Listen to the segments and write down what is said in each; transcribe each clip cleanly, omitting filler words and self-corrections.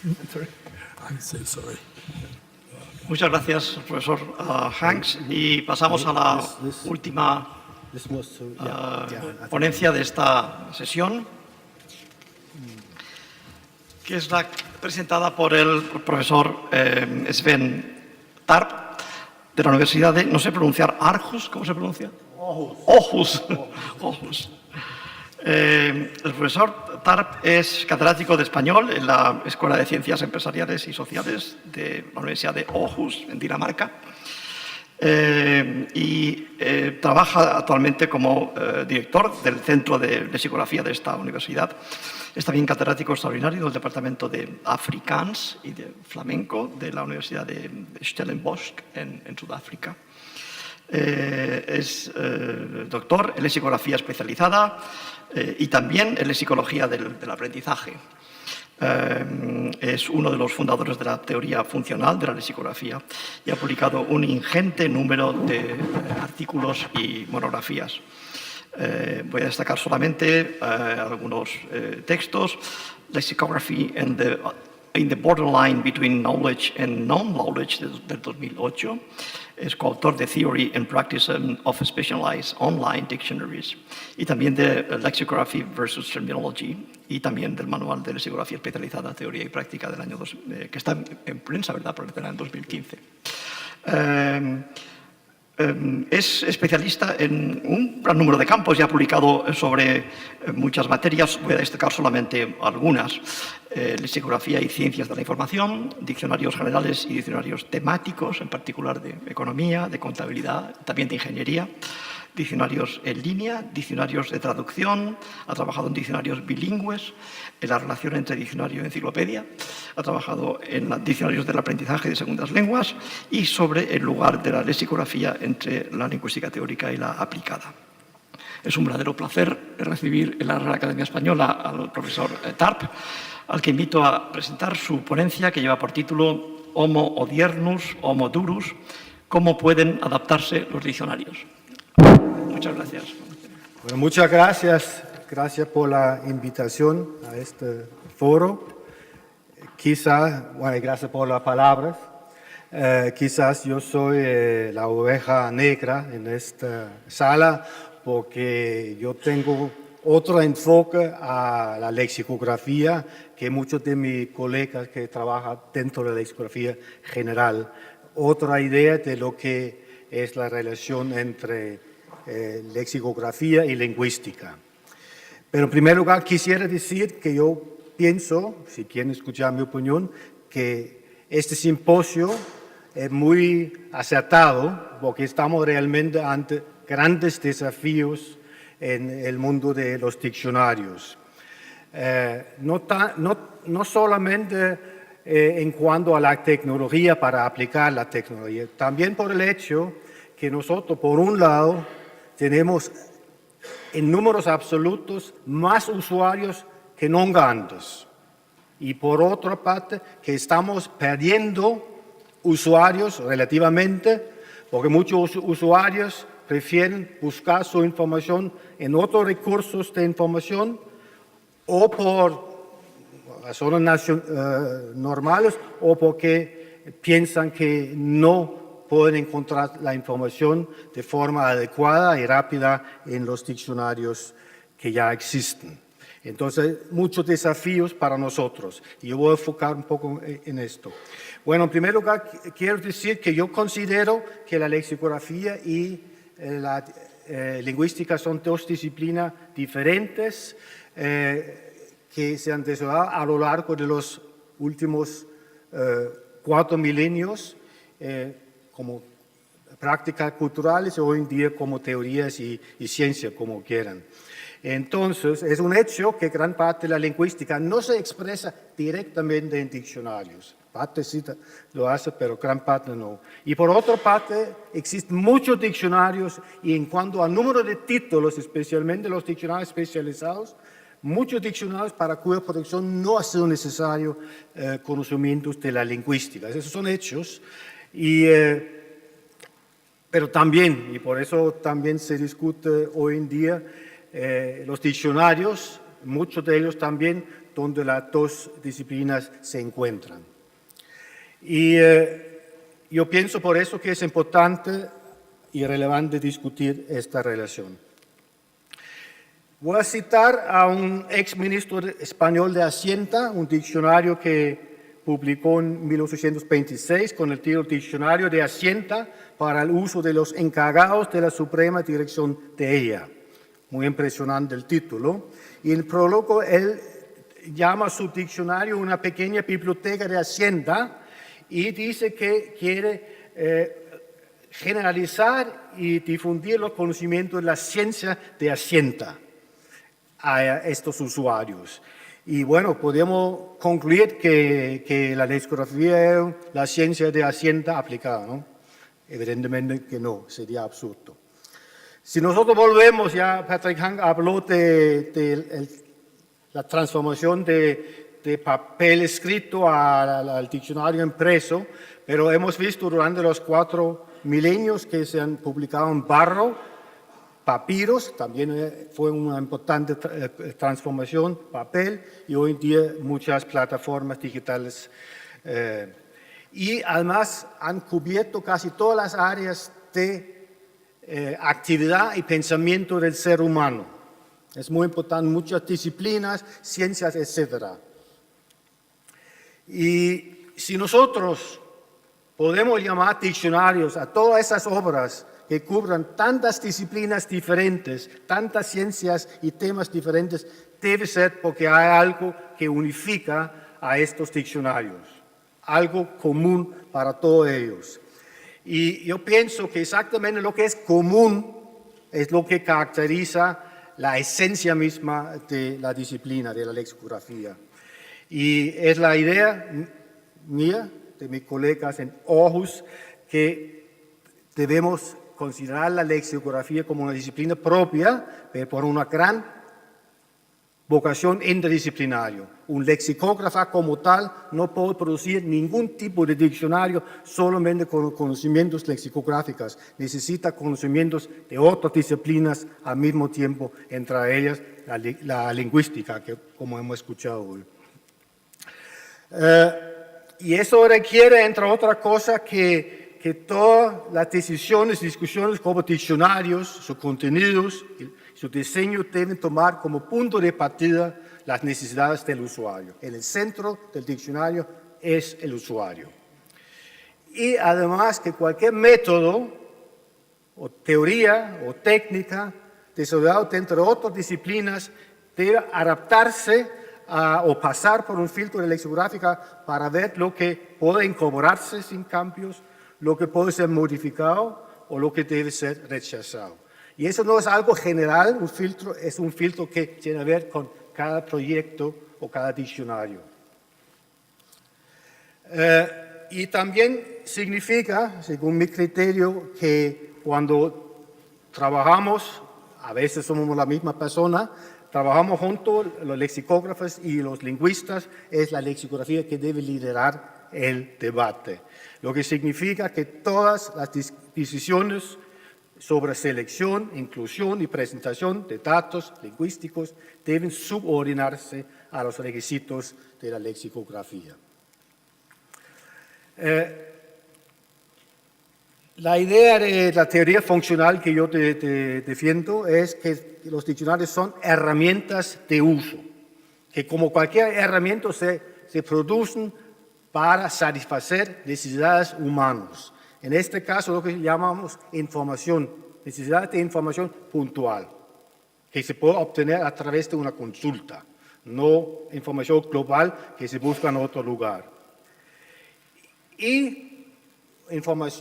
I'm so sorry. Muchas gracias, profesor Hanks. Y pasamos a la última ponencia de esta sesión, que es la presentada por el profesor Sven Tarp, de la Universidad de, no sé pronunciar, Aarhus, ¿cómo se pronuncia? Aarhus. Aarhus. El profesor Tarp es catedrático de español en la Escuela de Ciencias Empresariales y Sociales de la Universidad de Aarhus, en Dinamarca, y trabaja actualmente como director del Centro de Lexicografía de esta universidad. Es también catedrático extraordinario del Departamento de Afrikaans y de Flamenco de la Universidad de Stellenbosch en Sudáfrica. Es doctor en lexicografía especializada y también en lexicología del aprendizaje. Es uno de los fundadores de la teoría funcional de la lexicografía y ha publicado un ingente número de artículos y monografías. Voy a destacar solamente algunos textos. Lexicography in the Borderline Between Knowledge and Non-Knowledge, del 2008. Es coautor de Theory and Practice of Specialized Online Dictionaries y también de Lexicography versus Terminology y también del Manual de Lexicografía Especializada, Teoría y Práctica del año que está en prensa, ¿verdad?, por el año 2015. Es especialista en un gran número de campos y ha publicado sobre muchas materias. Voy a destacar solamente algunas. Lexicografía y ciencias de la información, diccionarios generales y diccionarios temáticos, en particular de economía, de contabilidad, también de ingeniería, diccionarios en línea, diccionarios de traducción, ha trabajado en diccionarios bilingües, en la relación entre diccionario y enciclopedia, ha trabajado en diccionarios del aprendizaje de segundas lenguas y sobre el lugar de la lexicografía entre la lingüística teórica y la aplicada. Es un verdadero placer recibir en la Real Academia Española al profesor Tarp, al que invito a presentar su ponencia que lleva por título Homo odiernus, Homo durus, ¿cómo pueden adaptarse los diccionarios? Muchas gracias. Bueno, muchas gracias. Gracias por la invitación a este foro. Gracias por las palabras. Quizás yo soy la oveja negra en esta sala porque yo tengo otro enfoque a la lexicografía que muchos de mis colegas que trabajan dentro de la lexicografía general. Otra idea de lo que es la relación entre lexicografía y lingüística. Pero en primer lugar quisiera decir que yo pienso, si quieren escuchar mi opinión, que este simposio es muy acertado porque estamos realmente ante grandes desafíos en el mundo de los diccionarios. No solamente en cuanto a la tecnología para aplicar la tecnología, también por el hecho que nosotros, por un lado, tenemos en números absolutos más usuarios que nunca antes. Y por otra parte, que estamos perdiendo usuarios relativamente, porque muchos usuarios prefieren buscar su información en otros recursos de información o por razones normales o porque piensan que no pueden encontrar la información de forma adecuada y rápida en los diccionarios que ya existen. Entonces, muchos desafíos para nosotros. Y yo voy a enfocar un poco en esto. Bueno, en primer lugar, quiero decir que yo considero que la lexicografía y la lingüística son dos disciplinas diferentes que se han desarrollado a lo largo de los últimos 4 milenios como prácticas culturales y hoy en día como teorías y ciencia, como quieran. Entonces, es un hecho que gran parte de la lingüística no se expresa directamente en diccionarios. Parte sí lo hace, pero gran parte no. Y por otra parte, existen muchos diccionarios y en cuanto al número de títulos, especialmente los diccionarios especializados, muchos diccionarios para cuya protección no ha sido necesario conocimientos de la lingüística. Esos son hechos. Pero también, y por eso también se discute hoy en día, los diccionarios, muchos de ellos también donde las dos disciplinas se encuentran. Y yo pienso por eso que es importante y relevante discutir esta relación. Voy a citar a un exministro español de Hacienda, un diccionario que publicó en 1826 con el título Diccionario de Hacienda para el uso de los encargados de la Suprema Dirección de ella. Muy impresionante el título. Y en el prólogo él llama a su diccionario una pequeña biblioteca de Hacienda y dice que quiere generalizar y difundir los conocimientos de la ciencia de Hacienda a estos usuarios. Y bueno, podemos concluir que la lexicografía es la ciencia de Hacienda aplicada, ¿no? Evidentemente que no, sería absurdo. Si nosotros volvemos, ya Patrick Hang habló de la transformación de papel escrito al diccionario impreso, pero hemos visto durante los 4 milenios que se han publicado en barro, papiros, también fue una importante transformación, papel, y hoy en día muchas plataformas digitales. Y además han cubierto casi todas las áreas de actividad y pensamiento del ser humano. Es muy importante, muchas disciplinas, ciencias, etc. Y si nosotros podemos llamar diccionarios a todas esas obras que cubran tantas disciplinas diferentes, tantas ciencias y temas diferentes, debe ser porque hay algo que unifica a estos diccionarios, algo común para todos ellos. Y yo pienso que exactamente lo que es común es lo que caracteriza la esencia misma de la disciplina, de la lexicografía. Y es la idea mía, de mis colegas en Aarhus, que debemos considerar la lexicografía como una disciplina propia, pero por una gran vocación interdisciplinaria. Un lexicógrafo como tal no puede producir ningún tipo de diccionario solamente con conocimientos lexicográficos. Necesita conocimientos de otras disciplinas al mismo tiempo, entre ellas la lingüística, que, como hemos escuchado hoy. Y eso requiere, entre otras cosas, que todas las decisiones, discusiones como diccionarios, sus contenidos, su diseño deben tomar como punto de partida las necesidades del usuario. En el centro del diccionario es el usuario. Y además que cualquier método o teoría o técnica desarrollado dentro de otras disciplinas debe adaptarse o pasar por un filtro de lexicográfica para ver lo que puede incorporarse sin cambios, lo que puede ser modificado o lo que debe ser rechazado. Y eso no es algo general, un filtro es un filtro que tiene que ver con cada proyecto o cada diccionario. Y también significa, según mi criterio, que cuando trabajamos, a veces somos la misma persona, trabajamos juntos, los lexicógrafos y los lingüistas, es la lexicografía que debe liderar el debate. Lo que significa que todas las decisiones sobre selección, inclusión y presentación de datos lingüísticos deben subordinarse a los requisitos de la lexicografía. La idea de la teoría funcional que yo defiendo es que los diccionarios son herramientas de uso, que como cualquier herramienta se producen para satisfacer necesidades humanas. En este caso, lo que llamamos información, necesidad de información puntual, que se puede obtener a través de una consulta, no información global que se busca en otro lugar. Y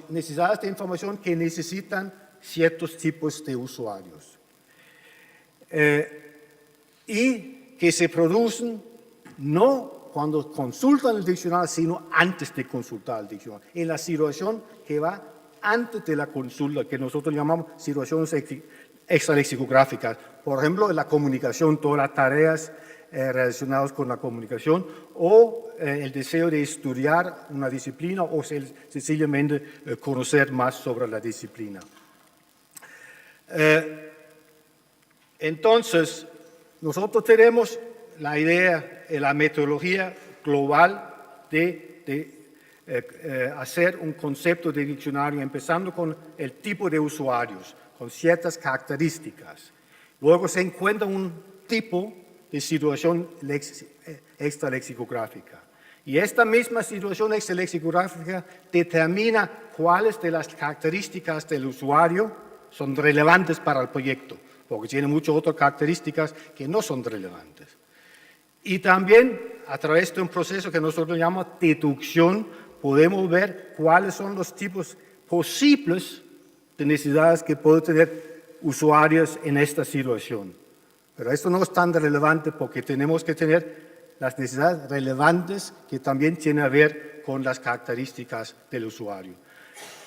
necesidades de información que necesitan ciertos tipos de usuarios. Y que se producen no cuando consultan el diccionario, sino antes de consultar el diccionario, en la situación que va antes de la consulta, que nosotros llamamos situaciones extralexicográficas. Por ejemplo, en la comunicación, todas las tareas relacionadas con la comunicación, o el deseo de estudiar una disciplina, o sencillamente conocer más sobre la disciplina. Entonces, nosotros tenemos la idea, la metodología global de hacer un concepto de diccionario, empezando con el tipo de usuarios, con ciertas características. Luego se encuentra un tipo de situación extralexicográfica. Y esta misma situación extralexicográfica determina cuáles de las características del usuario son relevantes para el proyecto, porque tiene muchas otras características que no son relevantes. Y también, a través de un proceso que nosotros llamamos deducción, podemos ver cuáles son los tipos posibles de necesidades que pueden tener usuarios en esta situación. Pero esto no es tan relevante porque tenemos que tener las necesidades relevantes que también tienen a ver con las características del usuario.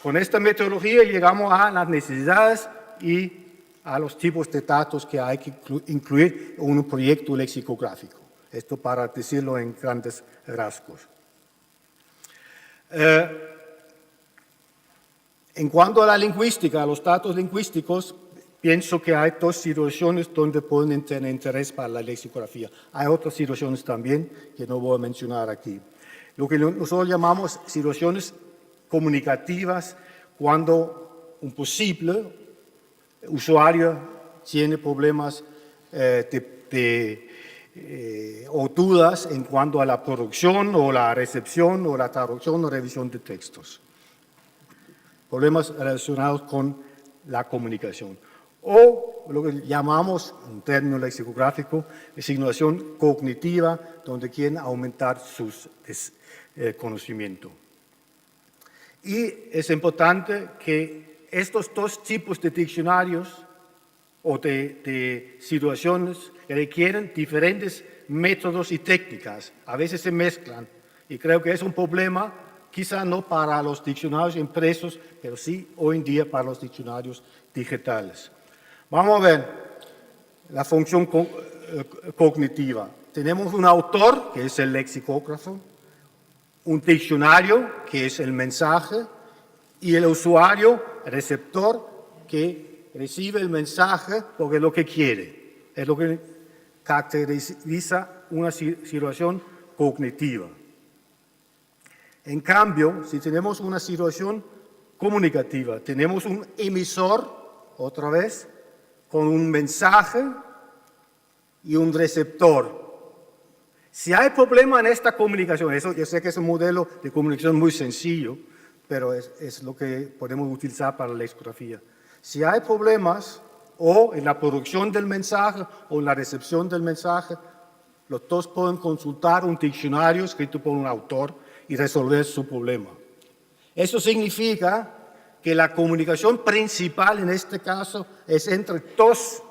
Con esta metodología llegamos a las necesidades y a los tipos de datos que hay que incluir en un proyecto lexicográfico. Esto para decirlo en grandes rasgos. En cuanto a la lingüística, a los datos lingüísticos, pienso que hay dos situaciones donde pueden tener interés para la lexicografía. Hay otras situaciones también que no voy a mencionar aquí. Lo que nosotros llamamos situaciones comunicativas, cuando un posible usuario tiene problemas o dudas en cuanto a la producción o la recepción o la traducción o revisión de textos. Problemas relacionados con la comunicación. O lo que llamamos, en término lexicográfico, designación cognitiva, donde quieren aumentar sus conocimientos. Y es importante que estos dos tipos de diccionarios o de situaciones requieren diferentes métodos y técnicas. A veces se mezclan y creo que es un problema, quizá no para los diccionarios impresos, pero sí hoy en día para los diccionarios digitales. Vamos a ver la función cognitiva. Tenemos un autor, que es el lexicógrafo, un diccionario, que es el mensaje, y el usuario, el receptor, que recibe el mensaje porque es lo que quiere. Es lo que caracteriza una situación cognitiva. En cambio, si tenemos una situación comunicativa, tenemos un emisor, otra vez, con un mensaje y un receptor. Si hay problema en esta comunicación, eso yo sé que es un modelo de comunicación muy sencillo, pero es lo que podemos utilizar para la lexicografía. Si hay problemas o en la producción del mensaje o en la recepción del mensaje, los dos pueden consultar un diccionario escrito por un autor y resolver su problema. Eso significa que la comunicación principal en este caso es entre dos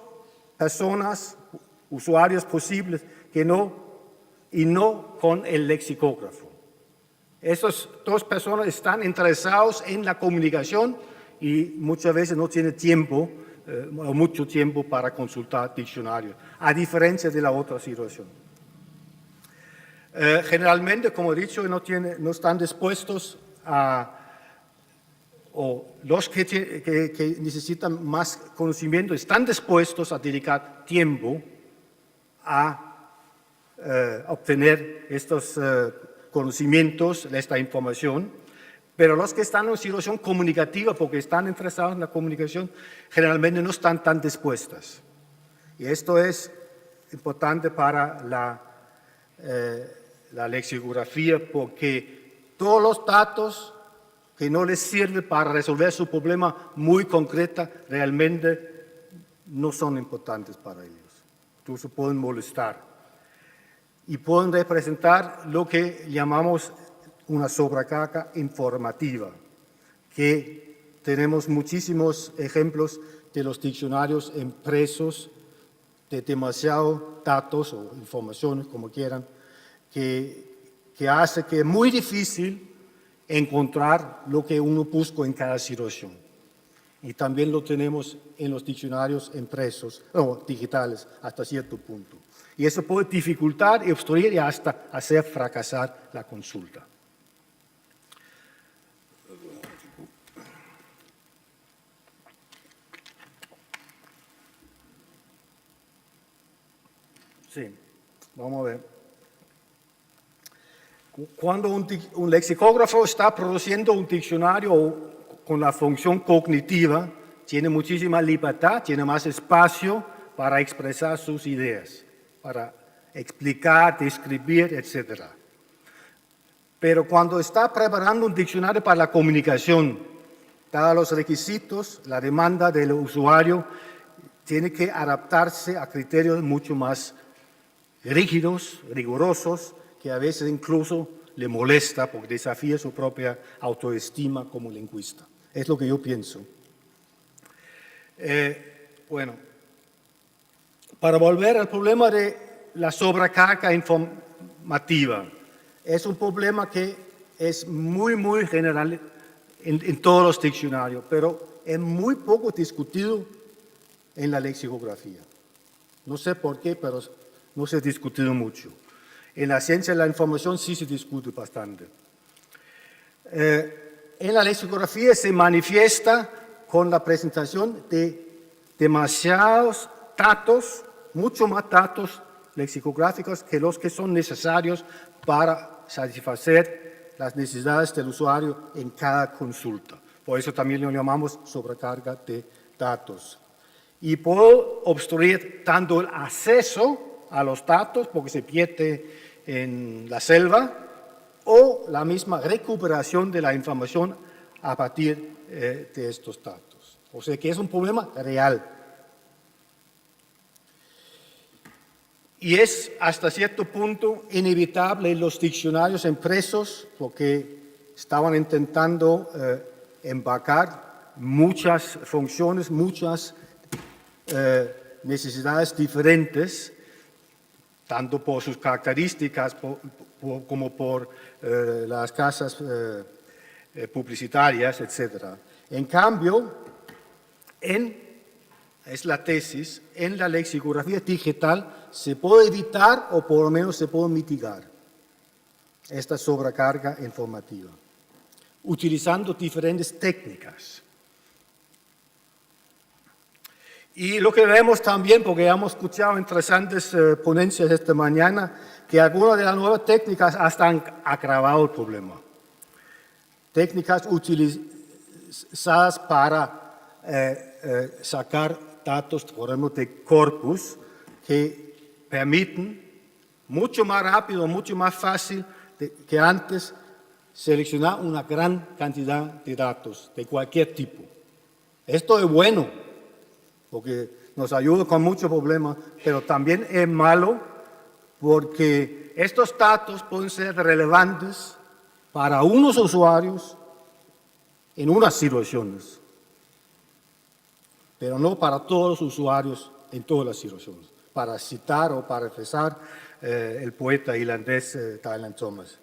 personas, usuarios posibles, y no con el lexicógrafo. Esas dos personas están interesados en la comunicación y muchas veces no tienen tiempo o mucho tiempo para consultar diccionarios, a diferencia de la otra situación. Generalmente, como he dicho, no están dispuestos o los que necesitan más conocimiento están dispuestos a dedicar tiempo a obtener estos conocimientos, esta información, pero los que están en situación comunicativa, porque están interesados en la comunicación, generalmente no están tan dispuestos. Y esto es importante para la lexicografía, porque todos los datos que no les sirven para resolver su problema muy concreto, realmente no son importantes para ellos. Incluso pueden molestar. Y pueden representar lo que llamamos una sobrecarga informativa, que tenemos muchísimos ejemplos de los diccionarios impresos de demasiados datos o informaciones, como quieran, que hace que es muy difícil encontrar lo que uno busca en cada situación. Y también lo tenemos en los diccionarios impresos o digitales hasta cierto punto. Y eso puede dificultar y obstruir y hasta hacer fracasar la consulta. Sí. Vamos a ver. Cuando un lexicógrafo está produciendo un diccionario con la función cognitiva, tiene muchísima libertad, tiene más espacio para expresar sus ideas, para explicar, describir, etc. Pero cuando está preparando un diccionario para la comunicación, dados los requisitos, la demanda del usuario, tiene que adaptarse a criterios mucho más rígidos, rigurosos, que a veces incluso le molesta porque desafía su propia autoestima como lingüista. Es lo que yo pienso. Bueno, para volver al problema de la sobrecarga informativa, es un problema que es muy general en todos los diccionarios, pero es muy poco discutido en la lexicografía. No sé por qué, pero no se ha discutido mucho. En la ciencia de la información sí se discute bastante. En la lexicografía se manifiesta con la presentación de demasiados datos, mucho más datos lexicográficos que los que son necesarios para satisfacer las necesidades del usuario en cada consulta. Por eso también lo llamamos sobrecarga de datos. Y puede obstruir tanto el acceso a los datos, porque se pierde en la selva, o la misma recuperación de la información a partir de estos datos. O sea que es un problema real. Y es hasta cierto punto inevitable en los diccionarios impresos, porque estaban intentando embarcar muchas funciones, muchas necesidades diferentes, tanto por sus características como por las casas publicitarias, etc. En cambio, es la tesis, en la lexicografía digital se puede evitar o por lo menos se puede mitigar esta sobrecarga informativa, utilizando diferentes técnicas. Y lo que vemos también, porque hemos escuchado interesantes ponencias esta mañana, que algunas de las nuevas técnicas hasta han agravado el problema. Técnicas utilizadas para sacar datos, por ejemplo, de corpus, que permiten mucho más rápido, mucho más fácil que antes seleccionar una gran cantidad de datos de cualquier tipo. Esto es bueno, porque nos ayuda con muchos problemas, pero también es malo porque estos datos pueden ser relevantes para unos usuarios en unas situaciones, pero no para todos los usuarios en todas las situaciones, para citar o para expresar el poeta irlandés Dylan Thomas.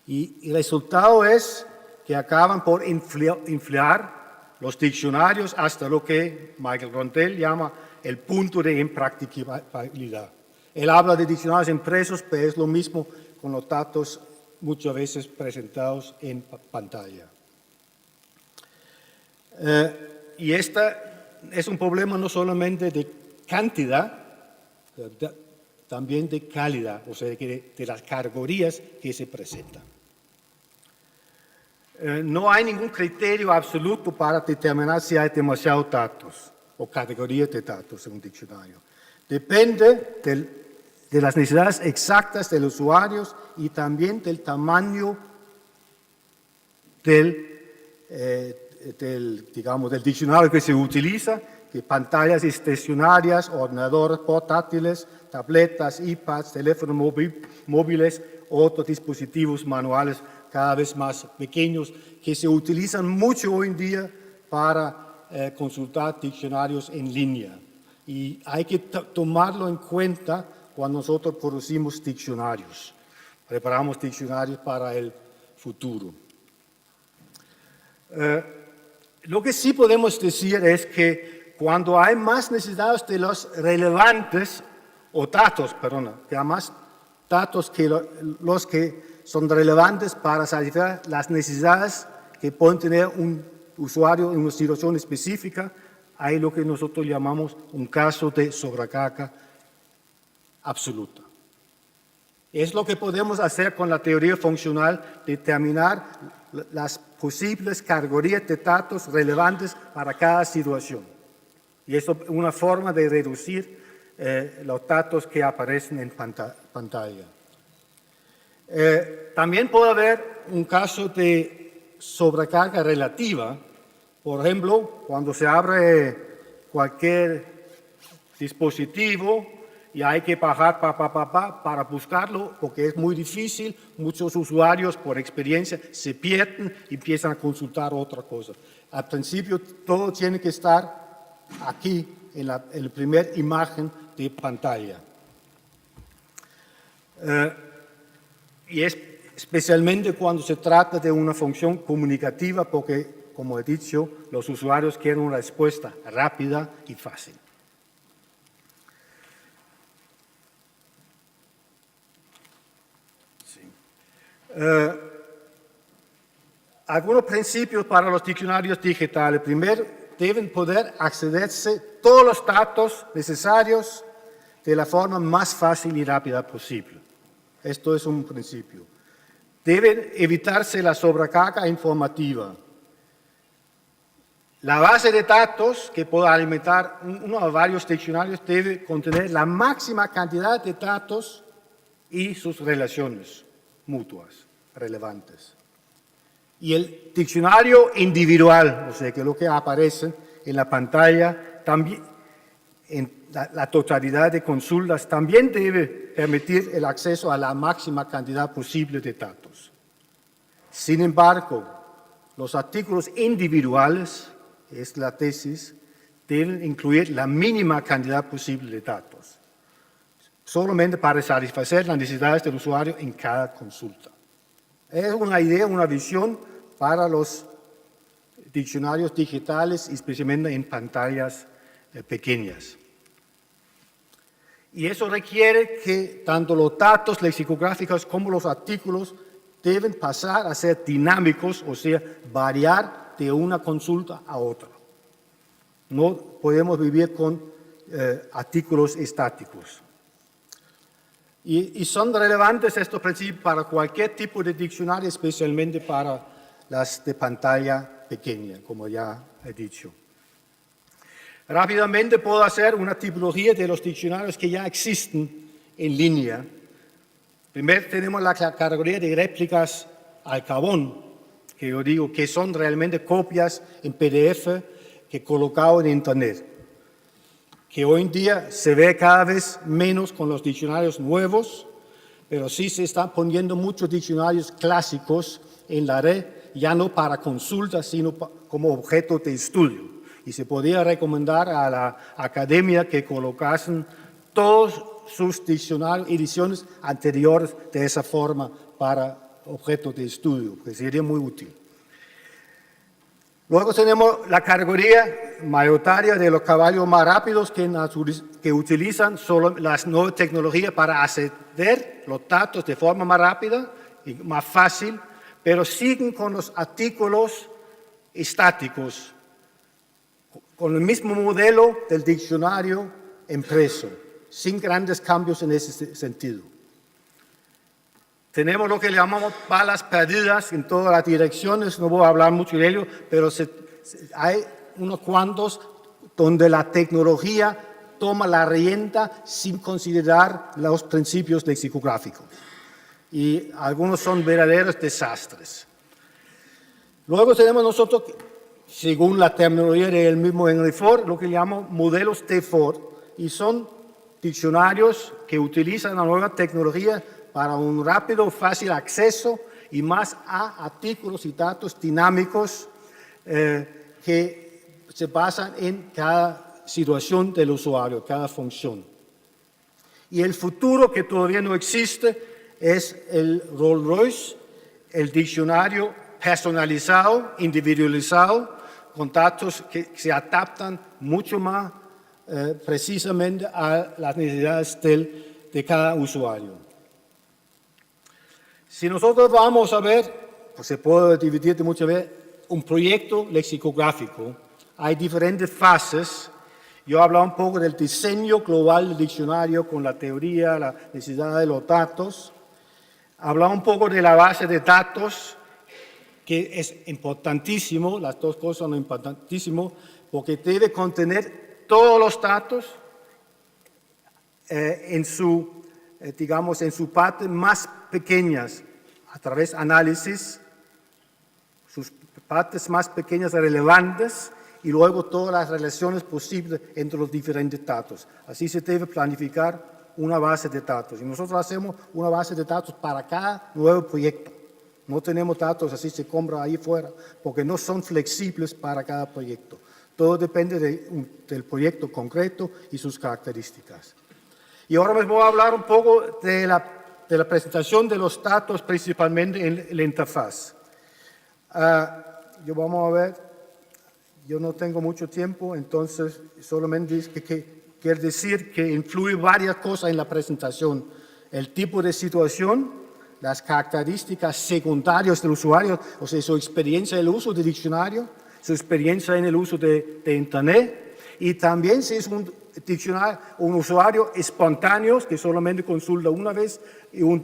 Y el resultado es que acaban por inflar los diccionarios hasta lo que Michael Grondel llama el punto de impracticabilidad. Él habla de diccionarios impresos, pero es lo mismo con los datos muchas veces presentados en pantalla. Y este es un problema no solamente de cantidad, también de calidad, o sea, de las categorías que se presentan. No hay ningún criterio absoluto para determinar si hay demasiados datos o categorías de datos en un diccionario. Depende de las necesidades exactas de los usuarios y también del tamaño del diccionario que se utiliza, que pantallas estacionarias, ordenadores portátiles, tabletas, iPads, teléfonos móviles, otros dispositivos manuales cada vez más pequeños que se utilizan mucho hoy en día para consultar diccionarios en línea. Y hay que tomarlo en cuenta cuando nosotros producimos diccionarios, preparamos diccionarios para el futuro. Lo que sí podemos decir es que cuando hay más necesidades de los relevantes, o datos, que hay más datos que los que son relevantes para satisfacer las necesidades que pueden tener un usuario en una situación específica, hay lo que nosotros llamamos un caso de sobrecarga absoluta. Es lo que podemos hacer con la teoría funcional, determinar las posibles categorías de datos relevantes para cada situación. Y eso es una forma de reducir los datos que aparecen en pantalla. También puede haber un caso de sobrecarga relativa. Por ejemplo, cuando se abre cualquier dispositivo y hay que bajar para buscarlo porque es muy difícil, muchos usuarios por experiencia se pierden y empiezan a consultar otra cosa. Al principio todo tiene que estar aquí en la primera imagen de pantalla. Y es especialmente cuando se trata de una función comunicativa porque, como he dicho, los usuarios quieren una respuesta rápida y fácil. Algunos principios para los diccionarios digitales. Primero, deben poder accederse todos los datos necesarios de la forma más fácil y rápida posible. Esto es un principio. Debe evitarse la sobrecarga informativa. La base de datos que pueda alimentar uno o varios diccionarios debe contener la máxima cantidad de datos y sus relaciones mutuas relevantes. Y el diccionario individual, o sea, que es lo que aparece en la pantalla, también en la totalidad de consultas, también debe permitir el acceso a la máxima cantidad posible de datos. Sin embargo, los artículos individuales, es la tesis, deben incluir la mínima cantidad posible de datos, solamente para satisfacer las necesidades del usuario en cada consulta. Es una idea, una visión para los diccionarios digitales, especialmente en pantallas pequeñas. Y eso requiere que tanto los datos lexicográficos como los artículos deben pasar a ser dinámicos, o sea, variar de una consulta a otra. No podemos vivir con artículos estáticos. Y son relevantes estos principios para cualquier tipo de diccionario, especialmente para las de pantalla pequeña, como ya he dicho. Rápidamente puedo hacer una tipología de los diccionarios que ya existen en línea. Primero tenemos la categoría de réplicas al carbón, que yo digo que son realmente copias en PDF que he colocado en Internet, que hoy en día se ve cada vez menos con los diccionarios nuevos, pero sí se están poniendo muchos diccionarios clásicos en la red, ya no para consulta, sino como objeto de estudio. Y se podría recomendar a la academia que colocasen todos sus diccionarios, ediciones anteriores de esa forma para objeto de estudio, que sería muy útil. Luego tenemos la categoría mayoritaria de los caballos más rápidos que utilizan solo las nuevas tecnologías para acceder los datos de forma más rápida y más fácil, pero siguen con los artículos estáticos, con el mismo modelo del diccionario impreso, sin grandes cambios en ese sentido. Tenemos lo que llamamos balas perdidas en todas las direcciones, no voy a hablar mucho de ello, pero hay unos cuantos donde la tecnología toma la rienda sin considerar los principios lexicográficos. Y algunos son verdaderos desastres. Luego tenemos nosotros, según la terminología del mismo Henry Ford, lo que llamamos modelos de Ford, y son diccionarios que utilizan la nueva tecnología para un rápido, fácil acceso y más a artículos y datos dinámicos que se basan en cada situación del usuario, cada función. Y el futuro que todavía no existe es el Rolls Royce, el diccionario personalizado, individualizado, con datos que se adaptan mucho más precisamente a las necesidades de cada usuario. Si nosotros vamos a ver, pues se puede dividir de muchas veces, un proyecto lexicográfico, hay diferentes fases. Yo he hablado un poco del diseño global del diccionario con la teoría, la necesidad de los datos. hablar un poco de la base de datos, que es importantísimo, las dos cosas son importantísimas, porque debe contener todos los datos digamos, en su parte más pequeñas, a través de análisis, sus partes más pequeñas relevantes, y luego todas las relaciones posibles entre los diferentes datos. Así se debe planificar una base de datos. Y nosotros hacemos una base de datos para cada nuevo proyecto. No tenemos datos así se compra ahí fuera, porque no son flexibles para cada proyecto. Todo depende del proyecto concreto y sus características. Y ahora les voy a hablar un poco de la presentación de los datos, principalmente en la interfaz. Vamos a ver. Yo no tengo mucho tiempo, entonces solamente quiero decir que influye varias cosas en la presentación. El tipo de situación, las características secundarias del usuario, o sea, su experiencia en el uso del diccionario, su experiencia en el uso de Internet, y también si es un usuario espontáneo que solamente consulta una vez y un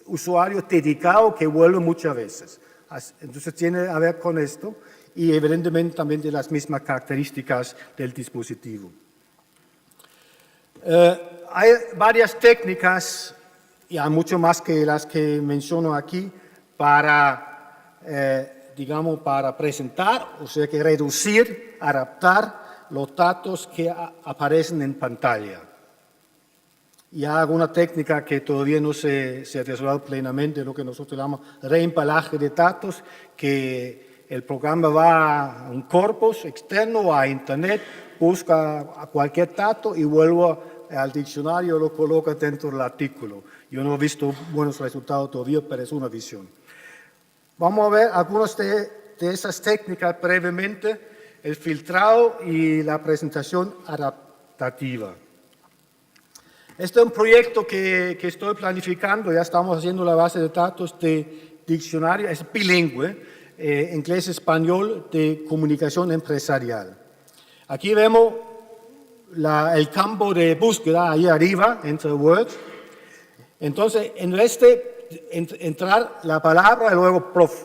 usuario dedicado que vuelve muchas veces. Entonces tiene que ver con esto. Y evidentemente también de las mismas características del dispositivo. Hay varias técnicas, y hay mucho más que las que menciono aquí, para presentar, o sea, que reducir, adaptar los datos que aparecen en pantalla. Y hay alguna técnica que todavía no se ha desarrollado plenamente, lo que nosotros llamamos reempalaje de datos, que el programa va a un corpus externo o a Internet, busca a cualquier dato y vuelve al diccionario y lo coloca dentro del artículo. Yo no he visto buenos resultados todavía, pero es una visión. Vamos a ver algunas de esas técnicas brevemente, el filtrado y la presentación adaptativa. Este es un proyecto que estoy planificando, ya estamos haciendo la base de datos de diccionario, es bilingüe, inglés-español de comunicación empresarial. Aquí vemos el campo de búsqueda ahí arriba, entre words. Entonces, en entrar la palabra y luego prof.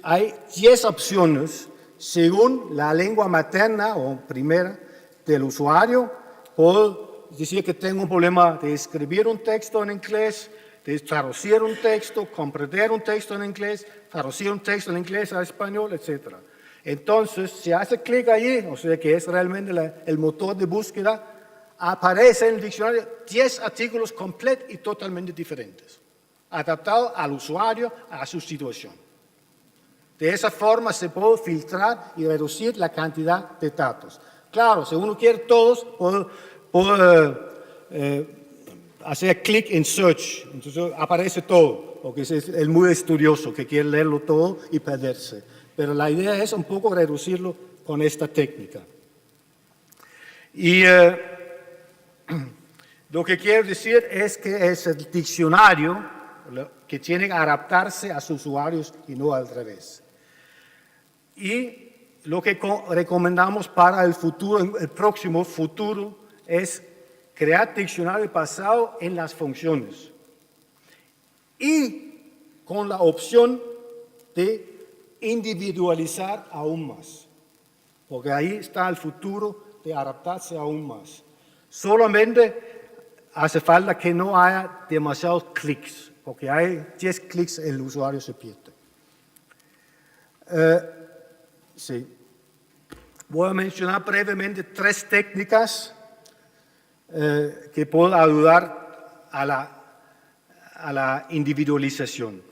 Hay 10 opciones según la lengua materna o primera del usuario. Puedo decir que tengo un problema de escribir un texto en inglés, de traducir un texto, comprender un texto en inglés, traducir un texto en inglés a español, etc. Entonces, si hace clic allí, o sea que es realmente el motor de búsqueda, aparece en el diccionario 10 artículos completos y totalmente diferentes, adaptados al usuario, a su situación. De esa forma se puede filtrar y reducir la cantidad de datos. Claro, si uno quiere todos, puede hacer clic en search, entonces aparece todo, porque es el muy estudioso que quiere leerlo todo y perderse. Pero la idea es un poco reducirlo con esta técnica. Y lo que quiero decir es que es el diccionario que tiene que adaptarse a sus usuarios y no al revés. Y lo que recomendamos para el futuro, el próximo futuro, es crear diccionario basado en las funciones y con la opción de individualizar aún más, porque ahí está el futuro de adaptarse aún más. Solamente hace falta que no haya demasiados clics, porque hay 10 clics el usuario se pierde. Sí. Voy a mencionar brevemente 3 técnicas que pueden ayudar a la individualización.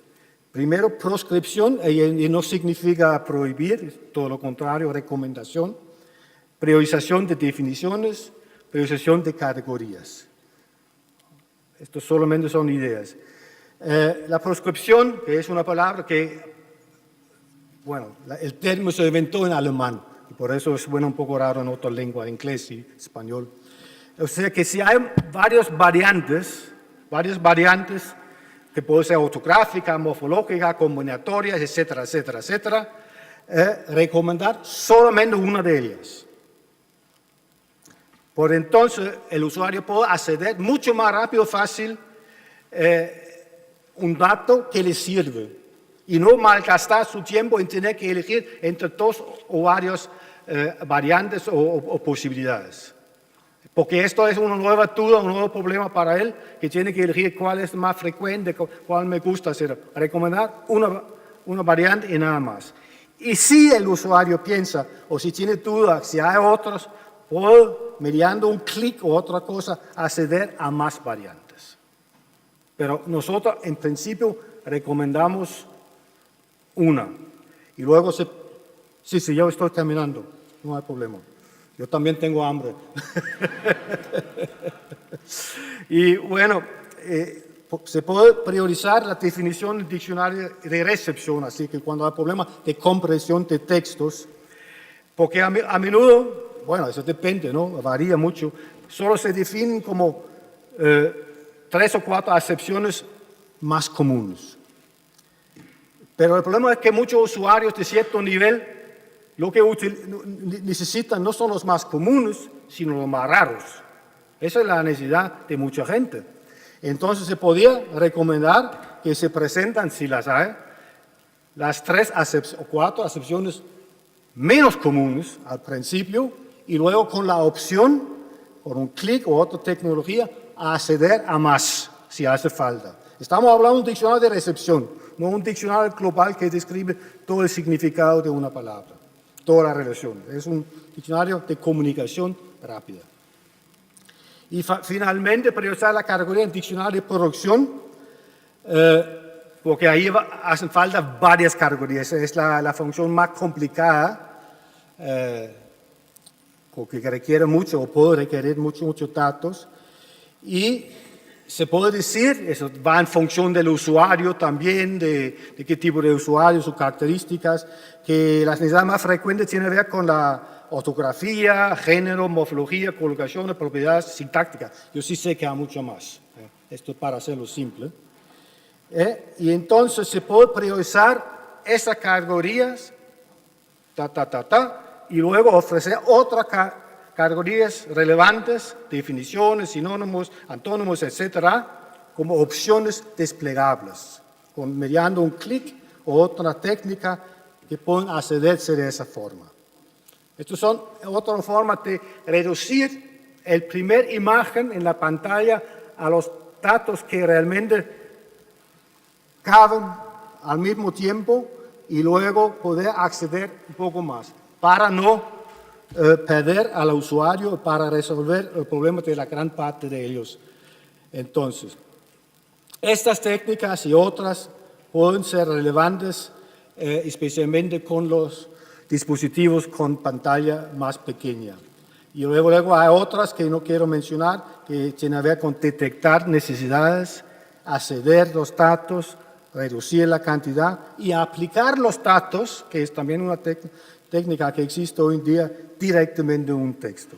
Primero, proscripción, y no significa prohibir, todo lo contrario, recomendación. Priorización de definiciones, priorización de categorías. Esto solamente son ideas. La proscripción, que es una palabra que, bueno, el término se inventó en alemán, y por eso suena un poco raro en otra lengua, inglés y español. O sea que si hay varias variantes que pueden ser ortográficas, morfológicas, combinatorias, etcétera, etcétera, etcétera, recomendar solamente una de ellas. Por entonces, el usuario puede acceder mucho más rápido, fácil, un dato que le sirve y no malgastar su tiempo en tener que elegir entre dos o varias variantes o posibilidades. Porque esto es una nueva duda, un nuevo problema para él, que tiene que elegir cuál es más frecuente, cuál me gusta hacer. Recomendar una variante y nada más. Y si el usuario piensa, o si tiene dudas, si hay otros, puede, mediante un clic o otra cosa, acceder a más variantes. Pero nosotros, en principio, recomendamos una. Y luego sí, yo estoy terminando, no hay problema. Yo también tengo hambre. Y bueno, se puede priorizar la definición del diccionario de recepción, así que cuando hay problemas de comprensión de textos, porque a menudo, bueno, eso depende, ¿no? Varía mucho, solo se definen como 3 o 4 acepciones más comunes. Pero el problema es que muchos usuarios de cierto nivel lo que necesitan no son los más comunes, sino los más raros. Esa es la necesidad de mucha gente. Entonces se podía recomendar que se presentan, si las hay, las 3 o 4 acepciones menos comunes al principio y luego con la opción, por un clic o otra tecnología, a acceder a más, si hace falta. Estamos hablando de un diccionario de recepción, no un diccionario global que describe todo el significado de una palabra, toda la relación. Es un diccionario de comunicación rápida. Y finalmente, priorizar la categoría en diccionario de producción, porque ahí hacen falta varias categorías. Es la función más complicada, porque requiere mucho o puede requerir muchos datos. Y se puede decir, eso va en función del usuario también, de qué tipo de usuario, sus características, que las necesidades más frecuentes tienen que ver con la ortografía, género, morfología, colocaciones, propiedades sintácticas. Yo sí sé que hay mucho más. Esto es para hacerlo simple. Y entonces se puede priorizar esas categorías, y luego ofrecer otras categorías relevantes, definiciones, sinónimos, antónimos, etcétera, como opciones desplegables, mediante un clic o otra técnica que pueden accederse de esa forma. Estas son otras formas de reducir el primer imagen en la pantalla a los datos que realmente caben al mismo tiempo y luego poder acceder un poco más para no perder al usuario, para resolver el problema de la gran parte de ellos. Entonces, estas técnicas y otras pueden ser relevantes, especialmente con los dispositivos con pantalla más pequeña. Y luego hay otras que no quiero mencionar, que tienen que ver con detectar necesidades, acceder a los datos, reducir la cantidad y aplicar los datos, que es también una técnica que existe hoy en día, directamente en un texto.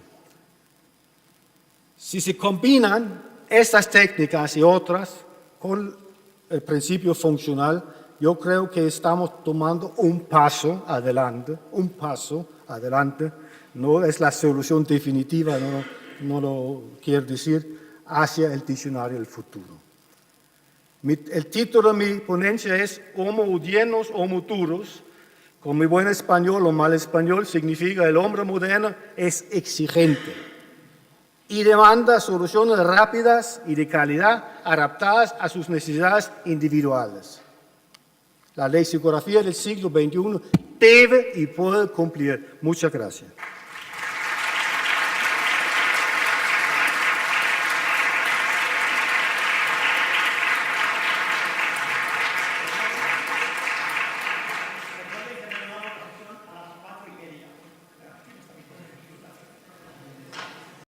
Si se combinan estas técnicas y otras con el principio funcional, yo creo que estamos tomando un paso adelante, no es la solución definitiva, no lo quiero decir, hacia el diccionario del futuro. El título de mi ponencia es Homo Udienos, Homo Duros. Con mi buen español o mal español significa el hombre moderno es exigente y demanda soluciones rápidas y de calidad adaptadas a sus necesidades individuales. La lexicografía del siglo XXI debe y puede cumplir. Muchas gracias.